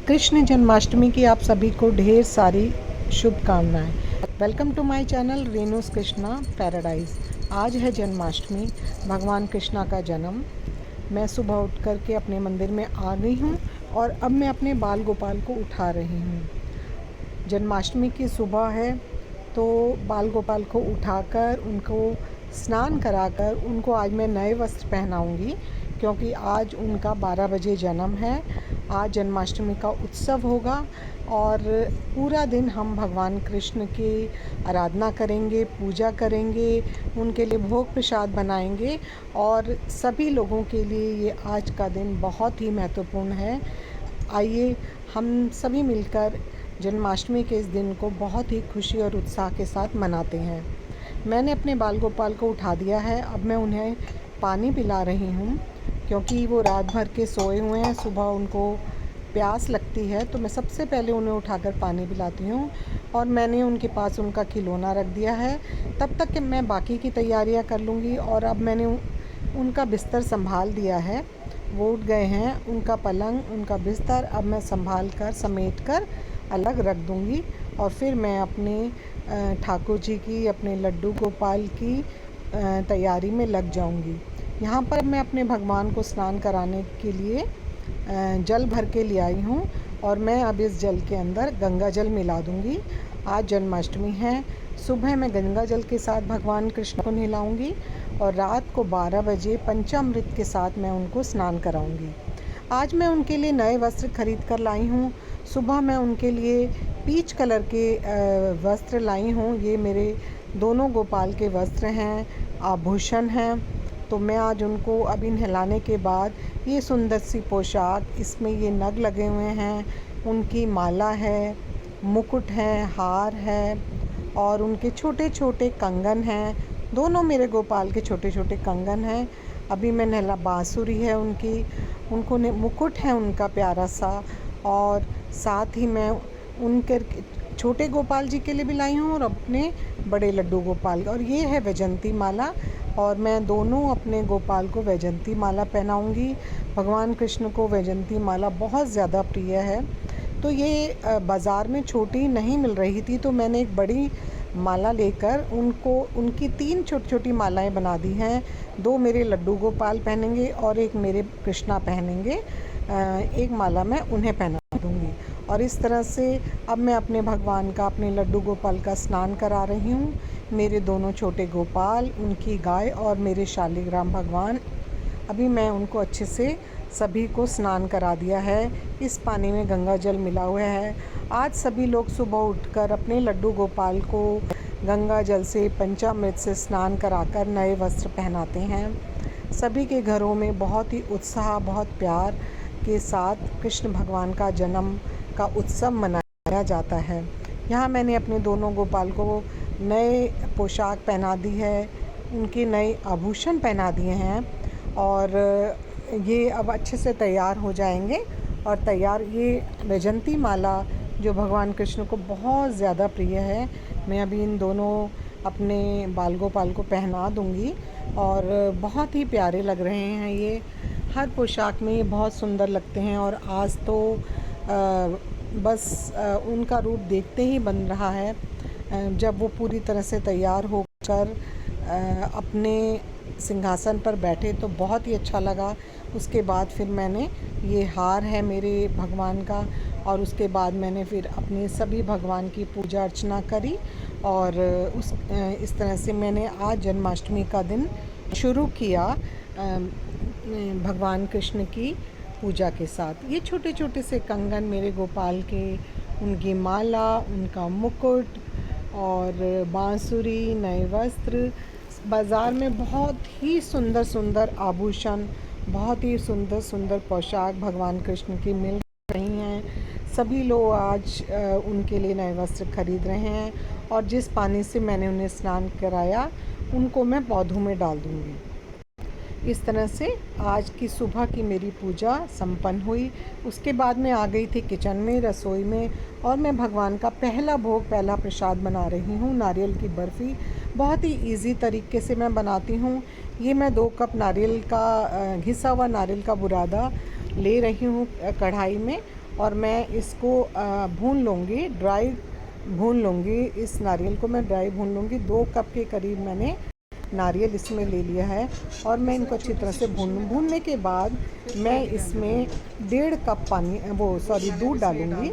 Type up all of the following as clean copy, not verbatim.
कृष्ण जन्माष्टमी की आप सभी को ढेर सारी शुभकामनाएं। Welcome to my channel Renu's Krishna paradise. आज है जन्माष्टमी, भगवान कृष्णा का जन्म। मैं सुबह उठ कर के अपने मंदिर में आ गई हूँ और अब मैं अपने बाल गोपाल को उठा रही हूँ। जन्माष्टमी की सुबह है तो बाल गोपाल को उठाकर उनको स्नान कराकर उनको आज मैं नए वस्त्र पहनाऊँगी, क्योंकि आज उनका 12 बजे जन्म है। आज जन्माष्टमी का उत्सव होगा और पूरा दिन हम भगवान कृष्ण की आराधना करेंगे, पूजा करेंगे, उनके लिए भोग प्रसाद बनाएंगे और सभी लोगों के लिए ये आज का दिन बहुत ही महत्वपूर्ण है। आइए हम सभी मिलकर जन्माष्टमी के इस दिन को बहुत ही खुशी और उत्साह के साथ मनाते हैं। मैंने अपने बाल गोपाल को उठा दिया है। अब मैं उन्हें पानी पिला रही हूँ, क्योंकि वो रात भर के सोए हुए हैं। सुबह उनको प्यास लगती है तो मैं सबसे पहले उन्हें उठाकर पानी पिलाती हूँ और मैंने उनके पास उनका खिलौना रख दिया है। तब तक कि मैं बाकी की तैयारियाँ कर लूँगी। और अब मैंने उनका बिस्तर संभाल दिया है। वो उठ गए हैं। उनका पलंग, उनका बिस्तर अब मैं संभाल कर समेट कर अलग रख दूँगी और फिर मैं अपने ठाकुर जी की, अपने लड्डू गोपाल की तैयारी में लग जाऊँगी। यहाँ पर मैं अपने भगवान को स्नान कराने के लिए जल भर के ले आई हूँ और मैं अब इस जल के अंदर गंगा जल मिला दूँगी। आज जन्माष्टमी है। सुबह मैं गंगा जल के साथ भगवान कृष्ण को नहलाऊँगी और रात को 12 बजे पंचामृत के साथ मैं उनको स्नान कराऊँगी। आज मैं उनके लिए नए वस्त्र खरीद कर लाई हूँ। सुबह मैं उनके लिए पीच कलर के वस्त्र लाई हूँ। ये मेरे दोनों गोपाल के वस्त्र हैं, आभूषण हैं। तो मैं आज उनको अभी नहलाने के बाद ये सुंदर सी पोशाक, इसमें ये नग लगे हुए हैं, उनकी माला है, मुकुट है, हार है और उनके छोटे छोटे कंगन हैं। दोनों मेरे गोपाल के छोटे छोटे कंगन हैं। अभी मैं नहला, बांसुरी है उनकी, उनको मुकुट है उनका प्यारा सा। और साथ ही मैं उनके छोटे गोपाल जी के लिए भी लाई हूँ और अपने बड़े लड्डू गोपाल। और ये है वैजंती माला और मैं दोनों अपने गोपाल को वैजंती माला पहनाऊँगी। भगवान कृष्ण को वैजंती माला बहुत ज़्यादा प्रिय है। तो ये बाज़ार में छोटी नहीं मिल रही थी, तो मैंने एक बड़ी माला लेकर उनको उनकी 3 छोटी छोटी मालाएं बना दी हैं। 2 मेरे लड्डू गोपाल पहनेंगे और एक मेरे कृष्णा पहनेंगे। एक माला मैं उन्हें पहना दूँगी। और इस तरह से अब मैं अपने भगवान का, अपने लड्डू गोपाल का स्नान करा रही हूँ। मेरे दोनों छोटे गोपाल, उनकी गाय और मेरे शालिग्राम भगवान, अभी मैं उनको अच्छे से सभी को स्नान करा दिया है। इस पानी में गंगा जल मिला हुआ है। आज सभी लोग सुबह उठकर अपने लड्डू गोपाल को गंगा जल से, पंचामृत से स्नान कराकर नए वस्त्र पहनाते हैं। सभी के घरों में बहुत ही उत्साह, बहुत प्यार के साथ कृष्ण भगवान का जन्म का उत्सव मनाया जाता है। यहाँ मैंने अपने दोनों गोपाल को नए पोशाक पहना दी है, उनके नए आभूषण पहना दिए हैं और ये अब अच्छे से तैयार हो जाएंगे। और तैयार, ये वैजंती माला जो भगवान कृष्ण को बहुत ज़्यादा प्रिय है, मैं अभी इन दोनों अपने बाल गोपाल को पहना दूँगी और बहुत ही प्यारे लग रहे हैं। ये हर पोशाक में ये बहुत सुंदर लगते हैं। और आज तो बस उनका रूप देखते ही बन रहा है। जब वो पूरी तरह से तैयार होकर अपने सिंहासन पर बैठे तो बहुत ही अच्छा लगा। उसके बाद फिर मैंने, ये हार है मेरे भगवान का, और उसके बाद मैंने फिर अपने सभी भगवान की पूजा अर्चना करी और इस तरह से मैंने आज जन्माष्टमी का दिन शुरू किया भगवान कृष्ण की पूजा के साथ। ये छोटे छोटे से कंगन मेरे गोपाल के, उनकी माला, उनका मुकुट और बांसुरी, नए वस्त्र, बाज़ार में बहुत ही सुंदर सुंदर आभूषण, बहुत ही सुंदर सुंदर पोशाक भगवान कृष्ण की मिल रही हैं। सभी लोग आज उनके लिए नए वस्त्र खरीद रहे हैं और जिस पानी से मैंने उन्हें स्नान कराया उनको मैं पौधों में डाल दूँगी। इस तरह से आज की सुबह की मेरी पूजा संपन्न हुई। उसके बाद मैं आ गई थी किचन में, रसोई में, और मैं भगवान का पहला भोग, पहला प्रसाद बना रही हूँ, नारियल की बर्फ़ी। बहुत ही इजी तरीके से मैं बनाती हूँ। ये मैं 2 कप नारियल का घिसा हुआ नारियल का बुरादा ले रही हूँ कढ़ाई में और मैं इसको भून लूँगी, ड्राई भून लूँगी। इस नारियल को मैं ड्राई भून लूँगी। 2 कप के करीब मैंने नारियल इसमें ले लिया है और मैं इनको अच्छी तरह से भूनने के बाद मैं इसमें 1.5 कप दूध डालूँगी।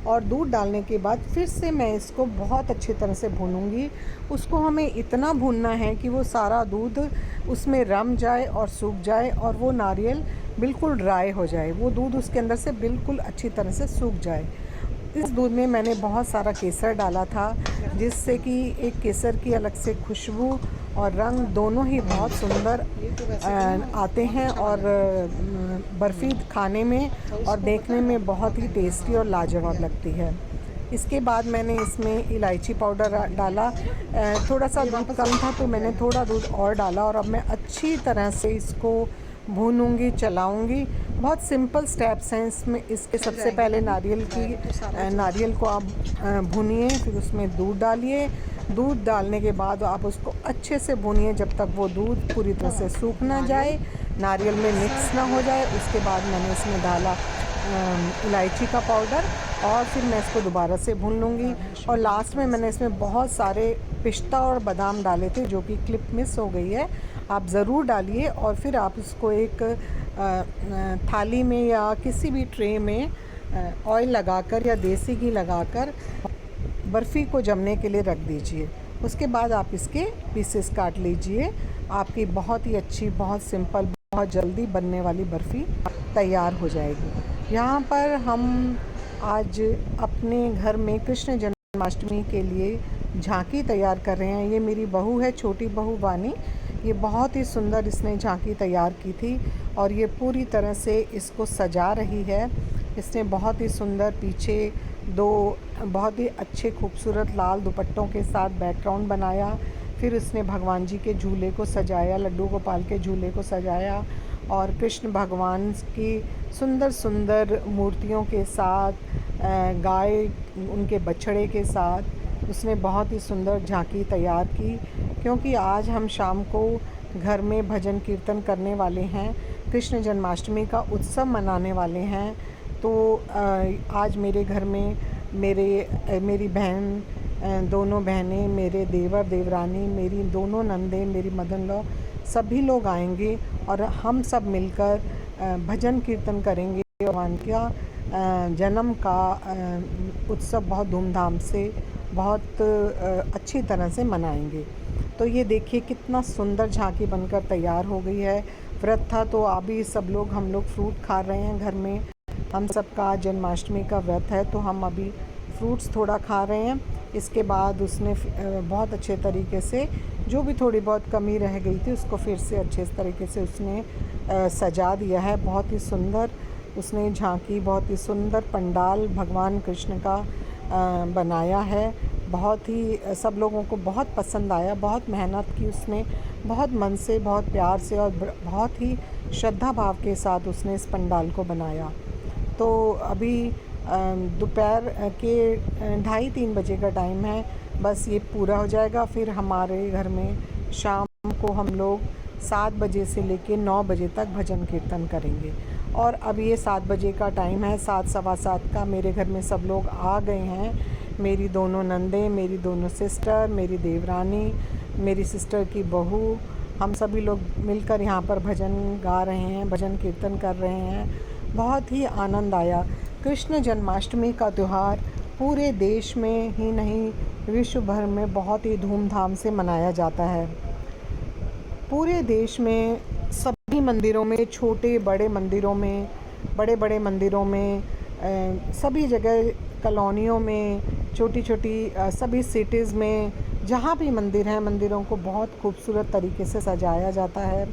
और दूध डालने के बाद फिर से मैं इसको बहुत अच्छी तरह से भूनूंगी। उसको हमें इतना भूनना है कि वो सारा दूध उसमें रम जाए और सूख जाए और वो नारियल बिल्कुल ड्राई हो जाए, वो दूध उसके अंदर से बिल्कुल अच्छी तरह से सूख जाए। इस दूध में मैंने बहुत सारा केसर डाला था, जिससे कि एक केसर की अलग से खुशबू और रंग दोनों ही बहुत सुंदर आते हैं और बर्फ़ी खाने में और देखने में बहुत ही टेस्टी और लाजवाब लगती है। इसके बाद मैंने इसमें इलायची पाउडर डाला। थोड़ा सा दूध कम था तो मैंने थोड़ा दूध और डाला और अब मैं अच्छी तरह से इसको भूनूंगी, चलाऊंगी। बहुत सिंपल स्टेप्स हैं इसमें। इसके सबसे पहले नारियल को आप भूनिए, फिर उसमें दूध डालिए। दूध डालने के बाद आप उसको अच्छे से भूनिए जब तक वो दूध पूरी तरह से सूख ना जाए, नारियल में मिक्स ना हो जाए। उसके बाद मैंने इसमें डाला इलायची का पाउडर और फिर मैं इसको दोबारा से भून लूँगी। और लास्ट में मैंने इसमें बहुत सारे पिस्ता और बादाम डाले थे, जो कि क्लिप मिस हो गई है। आप ज़रूर डालिए और फिर आप इसको एक थाली में या किसी भी ट्रे में ऑयल लगाकर या देसी घी लगाकर बर्फ़ी को जमने के लिए रख दीजिए। उसके बाद आप इसके पीसेस काट लीजिए। आपकी बहुत ही अच्छी, बहुत सिंपल, बहुत जल्दी बनने वाली बर्फ़ी तैयार हो जाएगी। यहाँ पर हम आज अपने घर में कृष्ण जन्माष्टमी के लिए झांकी तैयार कर रहे हैं। ये मेरी बहू है, छोटी बहू वानी। ये बहुत ही सुंदर इसने झांकी तैयार की थी और ये पूरी तरह से इसको सजा रही है। इसने बहुत ही सुंदर पीछे 2 बहुत ही अच्छे खूबसूरत लाल दुपट्टों के साथ बैकग्राउंड बनाया। फिर उसने भगवान जी के झूले को सजाया, लड्डू गोपाल के झूले को सजाया और कृष्ण भगवान की सुंदर सुंदर मूर्तियों के साथ, गाय उनके बछड़े के साथ उसने बहुत ही सुंदर झांकी तैयार की। क्योंकि आज हम शाम को घर में भजन कीर्तन करने वाले हैं, कृष्ण जन्माष्टमी का उत्सव मनाने वाले हैं, तो आज मेरे घर में मेरी बहन, दोनों बहनें, मेरे देवर देवरानी, मेरी दोनों नंदे, मेरी मदन-इन-लॉ, सभी लोग आएंगे और हम सब मिलकर भजन कीर्तन करेंगे। भगवान का जन्म का उत्सव बहुत धूमधाम से, बहुत अच्छी तरह से मनाएंगे। तो ये देखिए कितना सुंदर झांकी बनकर तैयार हो गई है। व्रत था तो अभी हम लोग फ्रूट खा रहे हैं घर में। हम सबका जन्माष्टमी का व्रत है तो हम अभी फ्रूट्स थोड़ा खा रहे हैं। इसके बाद उसने बहुत अच्छे तरीके से जो भी थोड़ी बहुत कमी रह गई थी उसको फिर से अच्छे तरीके से उसने सजा दिया है। बहुत ही सुंदर उसने झांकी, बहुत ही सुंदर पंडाल भगवान कृष्ण का बनाया है। बहुत ही सब लोगों को बहुत पसंद आया। बहुत मेहनत की उसने, बहुत मन से, बहुत प्यार से और बहुत ही श्रद्धा भाव के साथ उसने इस पंडाल को बनाया। तो अभी दोपहर के 2:30-3 बजे का टाइम है। बस ये पूरा हो जाएगा, फिर हमारे घर में शाम को हम लोग 7 बजे से लेके 9 बजे तक भजन कीर्तन करेंगे। और अब ये 7 बजे का टाइम है, 7 सवा 7 का। मेरे घर में सब लोग आ गए हैं। मेरी दोनों नंदें, मेरी दोनों सिस्टर, मेरी देवरानी, मेरी सिस्टर की बहू, हम सभी लोग मिलकर यहाँ पर भजन गा रहे हैं, भजन कीर्तन कर रहे हैं। बहुत ही आनंद आया। कृष्ण जन्माष्टमी का त्यौहार पूरे देश में ही नहीं, विश्व भर में बहुत ही धूमधाम से मनाया जाता है। पूरे देश में सभी मंदिरों में, छोटे बड़े मंदिरों में, बड़े बड़े मंदिरों में, सभी जगह कॉलोनियों में, छोटी छोटी सभी सिटीज़ में जहाँ भी मंदिर हैं, मंदिरों को बहुत खूबसूरत तरीके से सजाया जाता है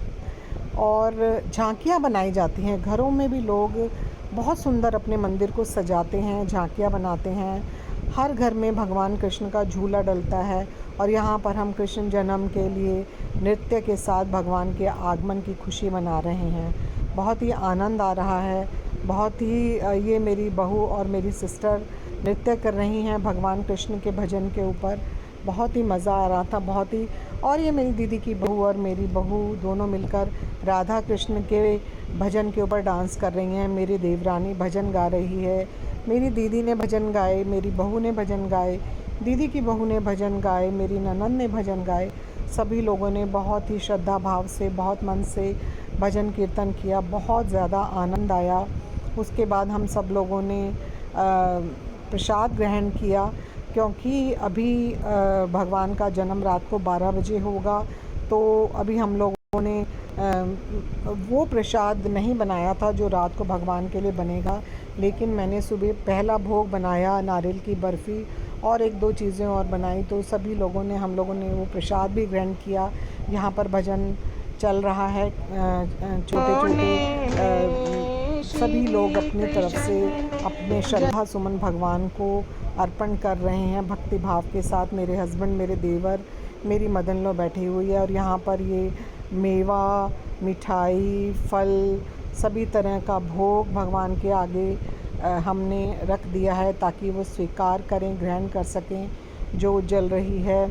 और झांकियाँ बनाई जाती हैं। घरों में भी लोग बहुत सुंदर अपने मंदिर को सजाते हैं, झांकियाँ बनाते हैं। हर घर में भगवान कृष्ण का झूला डलता है और यहाँ पर हम कृष्ण जन्म के लिए नृत्य के साथ भगवान के आगमन की खुशी मना रहे हैं। बहुत ही आनंद आ रहा है। बहुत ही ये मेरी बहू और मेरी सिस्टर नृत्य कर रही हैं भगवान कृष्ण के भजन के ऊपर। बहुत ही मज़ा आ रहा था, बहुत ही। और ये मेरी दीदी की बहू और मेरी बहू दोनों मिलकर राधा कृष्ण के भजन के ऊपर डांस कर रही हैं। मेरी देवरानी भजन गा रही है, मेरी दीदी ने भजन गाए, मेरी बहू ने भजन गाए, दीदी की बहू ने भजन गाए, मेरी ननद ने भजन गाए। सभी लोगों ने बहुत ही श्रद्धा भाव से, बहुत मन से भजन कीर्तन किया, बहुत ज़्यादा आनंद आया। उसके बाद हम सब लोगों ने प्रसाद ग्रहण किया, क्योंकि अभी भगवान का जन्म रात को 12 बजे होगा, तो अभी हम लोगों ने वो प्रसाद नहीं बनाया था जो रात को भगवान के लिए बनेगा, लेकिन मैंने सुबह पहला भोग बनाया, नारियल की बर्फ़ी और एक दो चीज़ें और बनाई। तो सभी लोगों ने, हम लोगों ने वो प्रसाद भी ग्रहण किया। यहाँ पर भजन चल रहा है, छोटे छोटे सभी लोग अपनी तरफ से अपने श्रद्धा सुमन भगवान को अर्पण कर रहे हैं भक्ति भाव के साथ। मेरे हस्बैंड, मेरे देवर, मेरी मदन लो बैठी हुई है, और यहाँ पर ये मेवा, मिठाई, फल, सभी तरह का भोग भगवान के आगे हमने रख दिया है, ताकि वो स्वीकार करें, ग्रहण कर सकें जो जल रही है।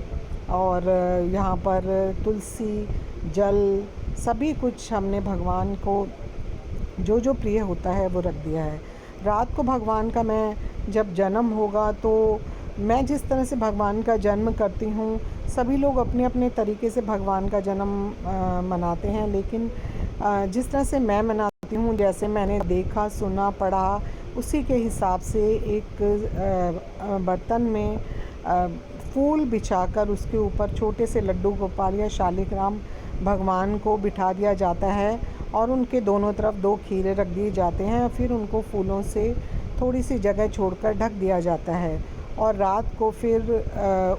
और यहाँ पर तुलसी, जल, सभी कुछ हमने भगवान को जो जो प्रिय होता है वो रख दिया है। रात को भगवान का मैं जब जन्म होगा, तो मैं जिस तरह से भगवान का जन्म करती हूँ, सभी लोग अपने अपने तरीके से भगवान का जन्म मनाते हैं, लेकिन जिस तरह से मैं मनाती हूँ, जैसे मैंने देखा, सुना, पढ़ा, उसी के हिसाब से एक बर्तन में फूल बिछाकर उसके ऊपर छोटे से लड्डू गोपाल या शालिग्राम भगवान को बिठा दिया जाता है, और उनके दोनों तरफ 2 खीरे रख दिए जाते हैं। फिर उनको फूलों से थोड़ी सी जगह छोड़कर ढक दिया जाता है, और रात को फिर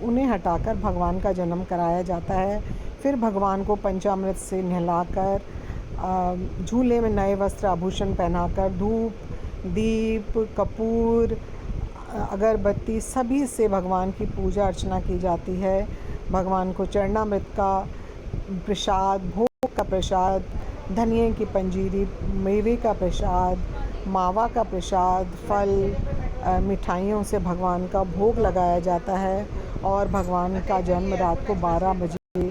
उन्हें हटाकर भगवान का जन्म कराया जाता है। फिर भगवान को पंचामृत से नहलाकर, झूले में नए वस्त्र आभूषण पहनाकर, धूप, दीप, कपूर, अगरबत्ती, सभी से भगवान की पूजा अर्चना की जाती है। भगवान को चरणामृत का प्रसाद, भोग का प्रसाद, धनिए की पंजीरी, मेवे का प्रसाद, मावा का प्रसाद, फल, मिठाइयों से भगवान का भोग लगाया जाता है। और भगवान का जन्म रात को 12 बजे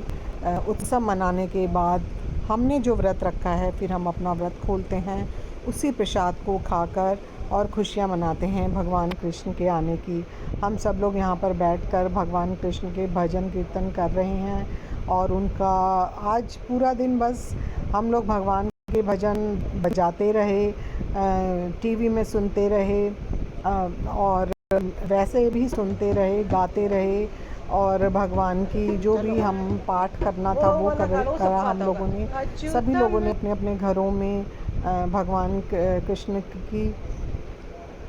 उत्सव मनाने के बाद हमने जो व्रत रखा है, फिर हम अपना व्रत खोलते हैं, उसी प्रसाद को खाकर और खुशियाँ मनाते हैं भगवान कृष्ण के आने की। हम सब लोग यहाँ पर बैठकर भगवान कृष्ण के भजन कीर्तन कर रहे हैं, और उनका आज पूरा दिन बस हम लोग भगवान के भजन बजाते रहे, टीवी में सुनते रहे, और वैसे भी सुनते रहे, गाते रहे, और भगवान की जो भी हम पाठ करना था वो करा हम लोगों ने। सभी लोगों ने अपने अपने घरों में भगवान कृष्ण की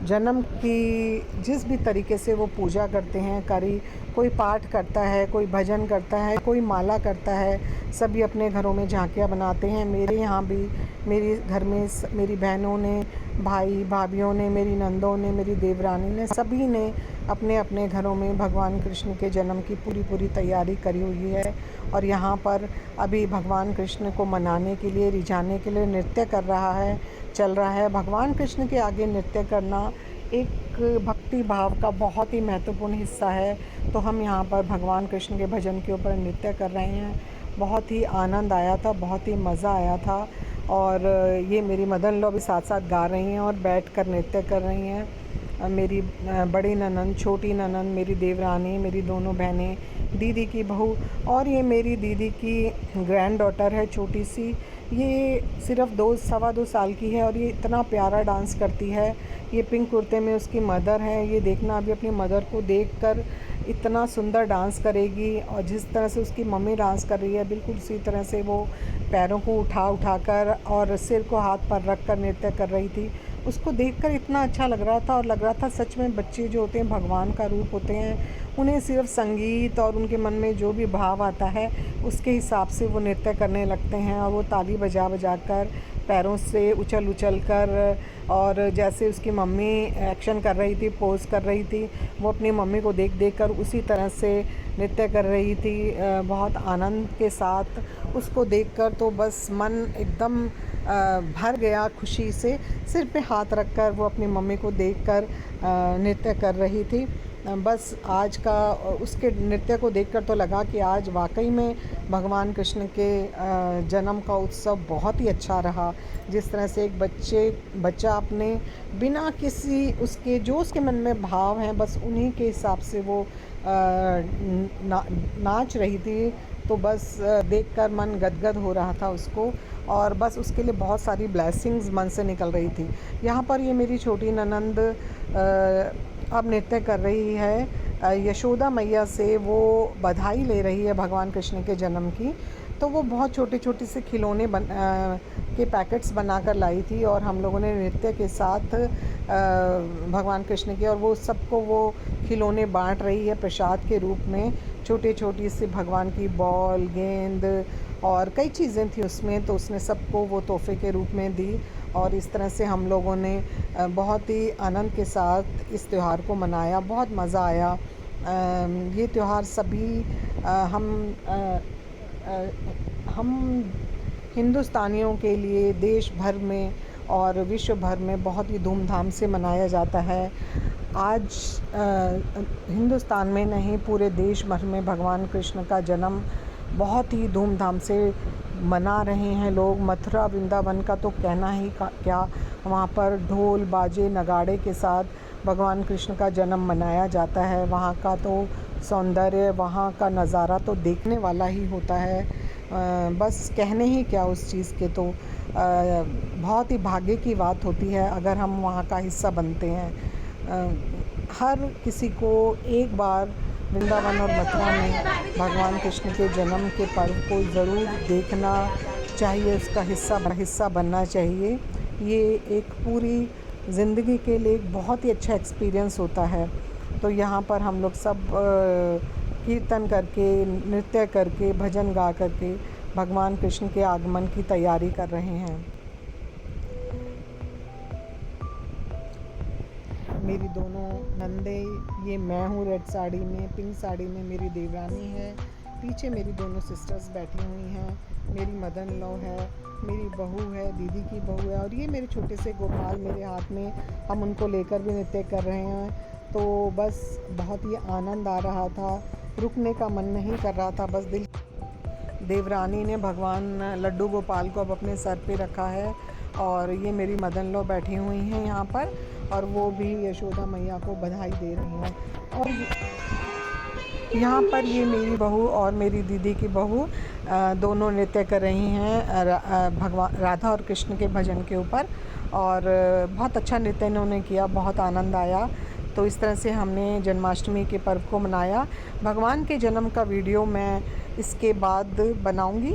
जन्म की जिस भी तरीके से वो पूजा करते हैं करी। कोई पाठ करता है, कोई भजन करता है, कोई माला करता है, सभी अपने घरों में झांकियाँ बनाते हैं। मेरे यहाँ भी, मेरे घर में मेरी बहनों ने, भाई भाभीयों ने, मेरी नंदों ने, मेरी देवरानी ने, सभी ने अपने अपने घरों में भगवान कृष्ण के जन्म की पूरी तैयारी करी हुई है। और यहाँ पर अभी भगवान कृष्ण को मनाने के लिए, रिझाने के लिए नृत्य चल रहा है। भगवान कृष्ण के आगे नृत्य करना एक भक्ति भाव का बहुत ही महत्वपूर्ण हिस्सा है। तो हम यहाँ पर भगवान कृष्ण के भजन के ऊपर नृत्य कर रहे हैं। बहुत ही आनंद आया था, बहुत ही मज़ा आया था। और ये मेरी मदर इन लॉ भी साथ साथ गा रही हैं और बैठकर नृत्य कर रही हैं। मेरी बड़ी ननंद, छोटी ननंद, मेरी देवरानी, मेरी दोनों बहनें, दीदी की बहू, और ये मेरी दीदी की ग्रैंड डॉटर है छोटी सी। ये सिर्फ़ 2 साल की है, और ये इतना प्यारा डांस करती है। ये पिंक कुर्ते में उसकी मदर है। ये देखना, अभी अपनी मदर को देखकर इतना सुंदर डांस करेगी, और जिस तरह से उसकी मम्मी डांस कर रही है, बिल्कुल उसी तरह से वो पैरों को उठा कर और सिर को हाथ पर रख कर नृत्य कर रही थी। उसको देखकर इतना अच्छा लग रहा था, और लग रहा था सच में बच्चे जो होते हैं भगवान का रूप होते हैं। उन्हें सिर्फ संगीत और उनके मन में जो भी भाव आता है उसके हिसाब से वो नृत्य करने लगते हैं, और वो ताली बजा कर, पैरों से उछल कर, और जैसे उसकी मम्मी एक्शन कर रही थी, पोज कर रही थी, वो अपनी मम्मी को देख कर उसी तरह से नृत्य कर रही थी। बहुत आनंद के साथ उसको देखकर तो बस मन एकदम भर गया खुशी से। सिर पे हाथ रखकर वो अपनी मम्मी को देखकर नृत्य कर रही थी। बस आज का उसके नृत्य को देखकर तो लगा कि आज वाकई में भगवान कृष्ण के जन्म का उत्सव बहुत ही अच्छा रहा। जिस तरह से एक बच्चा अपने बिना किसी उसके मन में भाव हैं बस उन्हीं के हिसाब से वो नाच रही थी। तो बस देखकर मन गदगद हो रहा था उसको, और बस उसके लिए बहुत सारी ब्लेसिंग्स मन से निकल रही थी। यहाँ पर ये मेरी छोटी ननंद अब नृत्य कर रही है, यशोदा मैया से वो बधाई ले रही है भगवान कृष्ण के जन्म की। तो वो बहुत छोटे छोटे से खिलौने के पैकेट्स बनाकर लाई थी, और हम लोगों ने नृत्य के साथ भगवान कृष्ण के, और वो सबको वो खिलौने बांट रही है प्रसाद के रूप में। छोटे छोटी सी भगवान की बॉल, गेंद और कई चीज़ें थी उसमें, तो उसने सबको वो तोहफे के रूप में दी। और इस तरह से हम लोगों ने बहुत ही आनंद के साथ इस त्यौहार को मनाया, बहुत मज़ा आया। ये त्यौहार सभी हम हिंदुस्तानियों के लिए देश भर में और विश्व भर में बहुत ही धूमधाम से मनाया जाता है। आज हिंदुस्तान में नहीं, पूरे देश भर में भगवान कृष्ण का जन्म बहुत ही धूमधाम से मना रहे हैं लोग। मथुरा वृंदावन का तो कहना ही क्या, वहाँ पर ढोल बाजे नगाड़े के साथ भगवान कृष्ण का जन्म मनाया जाता है। वहाँ का तो सौंदर्य, वहाँ का नज़ारा तो देखने वाला ही होता है। बस कहने ही क्या उस चीज़ के, तो बहुत ही भाग्य की बात होती है अगर हम वहाँ का हिस्सा बनते हैं। हर किसी को एक बार वृंदावन और मथुरा में भगवान कृष्ण के जन्म के पर्व को ज़रूर देखना चाहिए, उसका हिस्सा बनना चाहिए। ये एक पूरी ज़िंदगी के लिए एक बहुत ही अच्छा एक्सपीरियंस होता है। तो यहाँ पर हम लोग सब कीर्तन करके, नृत्य करके, भजन गा करके भगवान कृष्ण के आगमन की तैयारी कर रहे हैं। मेरी दोनों नंदे, ये मैं हूँ रेड साड़ी में, पिंक साड़ी में मेरी देवरानी है, पीछे मेरी दोनों सिस्टर्स बैठी हुई हैं, मेरी मदर इन लॉ है, मेरी बहू है, दीदी की बहू है, और ये मेरे छोटे से गोपाल मेरे हाथ में, हम उनको लेकर भी नृत्य कर रहे हैं। तो बस बहुत ही आनंद आ रहा था, रुकने का मन नहीं कर रहा था, बस दिल। देवरानी ने भगवान लड्डू गोपाल को अब अपने सर पे रखा है, और ये मेरी मदर इन लॉ बैठी हुई हैं यहाँ पर, और वो भी यशोदा मैया को बधाई दे रही हैं। और यहाँ पर ये मेरी बहू और मेरी दीदी की बहू दोनों नृत्य कर रही हैं भगवान राधा और कृष्ण के भजन के ऊपर, और बहुत अच्छा नृत्य इन्होंने किया, बहुत आनंद आया। तो इस तरह से हमने जन्माष्टमी के पर्व को मनाया। भगवान के जन्म का वीडियो मैं इसके बाद बनाऊंगी।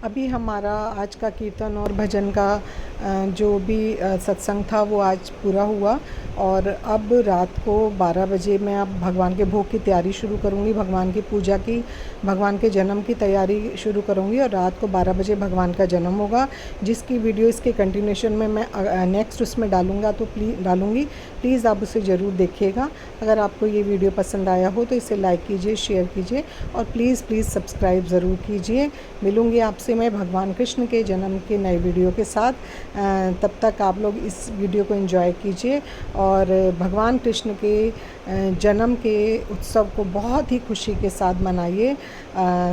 अभी हमारा आज का कीर्तन और भजन का जो भी सत्संग था वो आज पूरा हुआ, और अब रात को 12 बजे मैं अब भगवान के भोग की तैयारी शुरू करूँगी, भगवान की पूजा की, भगवान के जन्म की तैयारी शुरू करूँगी। और रात को 12 बजे भगवान का जन्म होगा, जिसकी वीडियो इसके कंटिन्यूशन में मैं नेक्स्ट उसमें डालूँगा, तो प्लीज़ आप उसे ज़रूर देखिएगा। अगर आपको ये वीडियो पसंद आया हो तो इसे लाइक कीजिए, शेयर कीजिए, और प्लीज़ सब्सक्राइब ज़रूर कीजिए। मिलूँगी आपसे मैं भगवान कृष्ण के जन्म के नए वीडियो के साथ। तब तक आप लोग इस वीडियो को एंजॉय कीजिए, और भगवान कृष्ण के जन्म के उत्सव को बहुत ही खुशी के साथ मनाइए।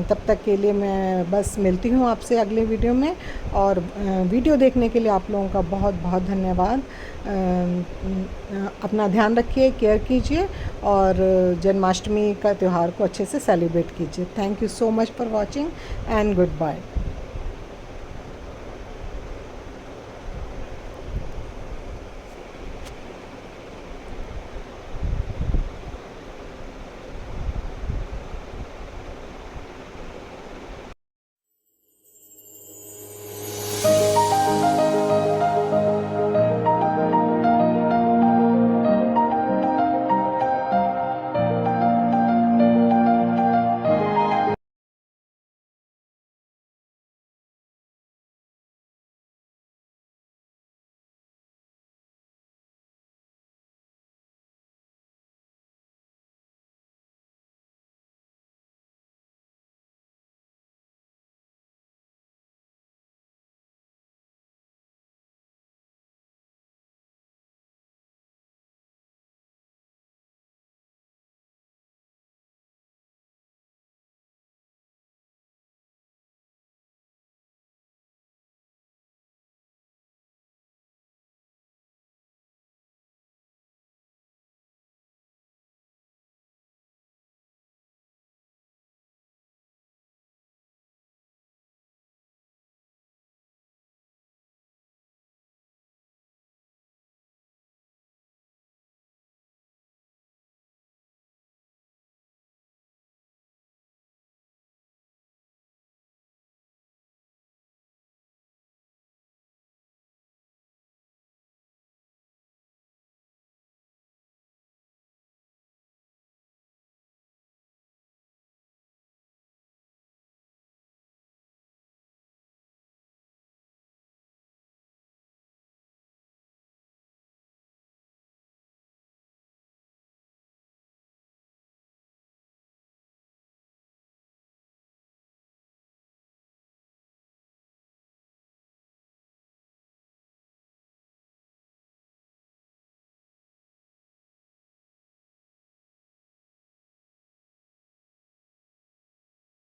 तब तक के लिए मैं बस मिलती हूँ आपसे अगले वीडियो में, और वीडियो देखने के लिए आप लोगों का बहुत बहुत धन्यवाद। अपना ध्यान रखिए, केयर कीजिए, और जन्माष्टमी का त्यौहार को अच्छे से सेलिब्रेट कीजिए। Thank you so much for watching, and good bye.